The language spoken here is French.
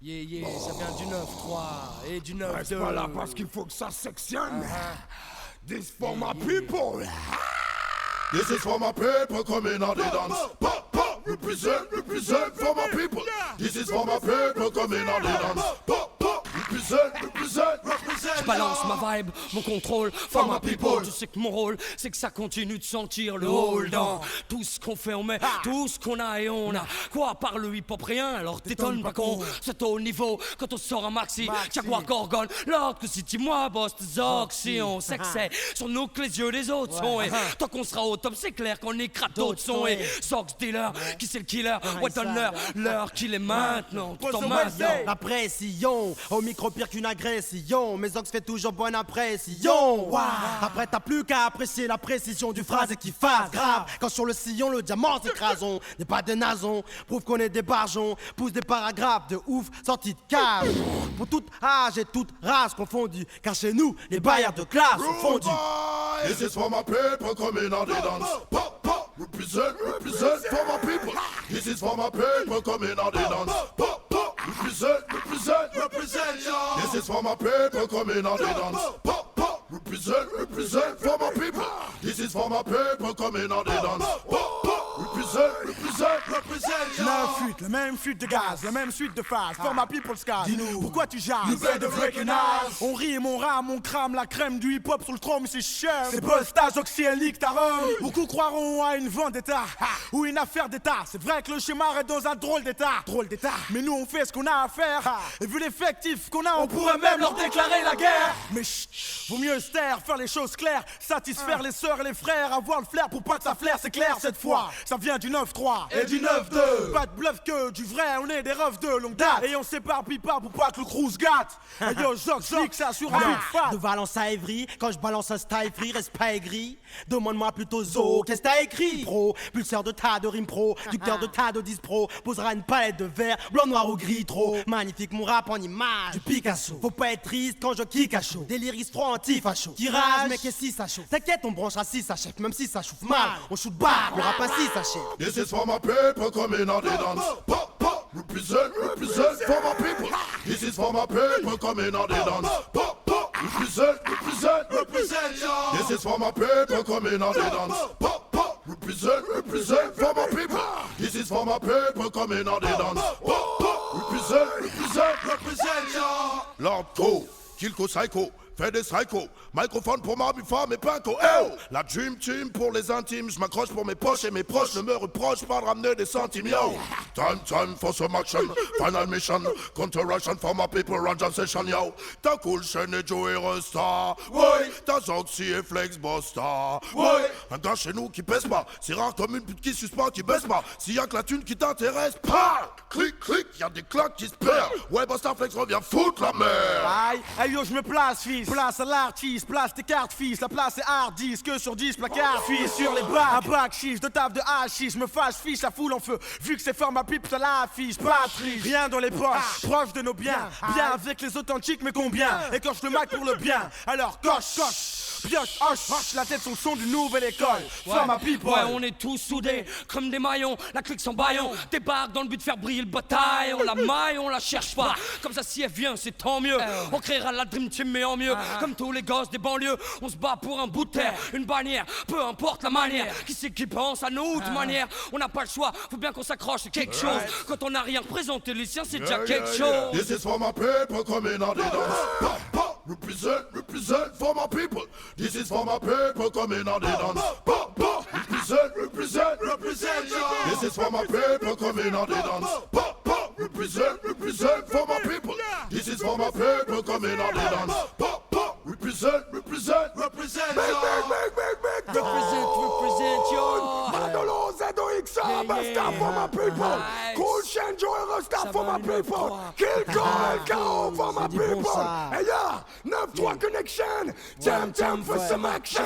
Yeah, ça vient du 9-3 et du 9-2. Reste pas là parce qu'il faut que ça sectionne. This for my people. This is for my people coming out the dance. Pop, pop, represent for my people. This is for my people coming out the dance. Pop, pop, represent. Je balance ma vibe, mon contrôle, for my people. Je sais que mon rôle, c'est que ça continue de sentir le hold dans tout ce qu'on fait, on met tout ce qu'on a et on a. Quoi, par le hip-hop rien, alors t'étonnes pas qu'on c'est au niveau quand on sort un maxi. Tiens quoi, Gorgone, l'autre que si dis-moi, boss, Zox, si on sait que c'est sur nous que les yeux des autres sont. Et tant qu'on sera au top, c'est clair qu'on écrase d'autres sons. Et Zox dealer, qui c'est le killer? Ouais, donne-leur l'heure qu'il est maintenant, tout en maintenant. La pression, au micro pire qu'une agression. Mes ox fait toujours bonne impression. Après t'as plus qu'à apprécier la précision du phrase qui fasse grave. Quand sur le sillon le diamant s'écrase, on n'est pas des nasons. Prouve qu'on est des barjons, pousse des paragraphes de ouf sortis de cave. Pour toute âge et toute race confondue, car chez nous les bailleurs de classe sont fondus. This is for my people coming out the dance. Pop, pop, represent for my people. This is for my people coming out the dance. Pop, pop, represent, y'all. This is for my people coming out the dance. Pop, pop, represent for my people. This is for my people coming out the dance. Pop, pop, represent, y'all. La même fuite de gaz, la même suite de phases. For my people's cause. Dis-nous, pourquoi tu jases? you better recognize. On rime, on rame, on crame la crème du hip-hop sur le trône, c'est cher. C'est postage oxyénique, ta rhum. Beaucoup croiront à une vendetta ou une affaire d'état. C'est vrai que le schéma est dans un drôle d'état. Mais nous on fait ce qu'on a à faire. Et vu l'effectif qu'on a, on pourrait même leur déclarer la guerre. Mais chut, vaut mieux se taire, faire les choses claires, satisfaire les sœurs et les frères, avoir le flair pour pas que ça flaire, c'est clair cette fois. Ça vient du 9-3 Et du 9-2. Pas de bluff que du vrai, on est des refs de longue date. Et on s'éparpille pas pour pas que le crew se gâte. Et yo, Zox, que ça sur un beat fat. De Valence à Évry, quand je balance un style free, reste pas aigri. Demande-moi plutôt Zo, qu'est-ce que t'as écrit? Pro, pulseur de tas de rime pro, ducteur de tas de 10 pro, posera une palette de verre, blanc, noir ou gris trop. Magnifique mon rap en image, du Picasso. Faut pas être triste quand je kick à chaud. Déliris trop anti-facho. Tirage, mais qu'est-ce si ça chauffe? T'inquiète, on branchera 6 à chef, même si ça chauffe mal. On shoot back, le rap à 6 à chef. This is for my people coming out the dance. Pop, pop, represent for my people. This is for my people coming out the dance. Pop, pop, represent, y'all. This is for my people coming out the dance. Pop, pop, represent for my people. This is for my people coming out the dance. Pop, pop, represent, y'all. Lord Co, Kilko Psycho. Fais des psychos, microphone pour ma femme et pinko. Oh, la dream team pour les intimes. Je m'accroche pour mes poches et mes proches ne me reprochent pas de ramener des centimes. Yo, time for some action. Final mission, counter Russian for my people. Run session yo. T'as Cool Chain et Joey Resta. Ouais, t'as Zoxy et Flex Bosta. Ouais, un gars chez nous qui pèse pas. C'est rare comme une pute qui suspend, qui baisse pas. S'il y a que la thune qui t'intéresse, pas. Clic, y'a des claques qui se perdent. Ouais, Bosta Flex revient foutre la merde. Aïe, yo, je me place, fils. Place à l'artiste, place tes cartes, fils. La place est hard 10, que sur 10 placards. Fils sur les bacs, un bac chiche, de taf de hachis. Je me fâche, fiche, la foule en feu. Vu que c'est fort, ma pipe, ça l'affiche. Pas triche, rien dans les poches. Proche de nos biens, bien avec les authentiques, mais combien? Et coche le Mac pour le bien. Alors coche. Pioche, hoche, la tête sur le son d'une nouvelle école. For my people. Ouais, on est tous soudés comme des maillons, la clique sans baillon. Débarque dans le but de faire briller le bataille. On la maille, on la cherche pas. Comme ça, si elle vient, c'est tant mieux. On créera la Dream Team, mais en mieux. Comme tous les gosses des banlieues, on se bat pour un bout de terre, une bannière, peu importe la manière. Qui c'est qui pense à nous de manière? On n'a pas le choix, faut bien qu'on s'accroche à quelque chose. Quand on n'a rien représenté, les siens, c'est déjà quelque chose. This is for my people coming out the dance. Pop, pop, represent for my people. This is for my people coming out the dance. Pop, pop, represent, y'all. This is for my people coming out the dance. Pop, pop, represent for my people. This is for my people coming out the dance. Pop, pop, represent, y'all. Represent, yo. Manolo, ZOXA, Basta for my people. Cool Chain, Joey Resta for my people. Kilko, LKO for my people. Hey, yeah, 9-3 connection. Time for some action.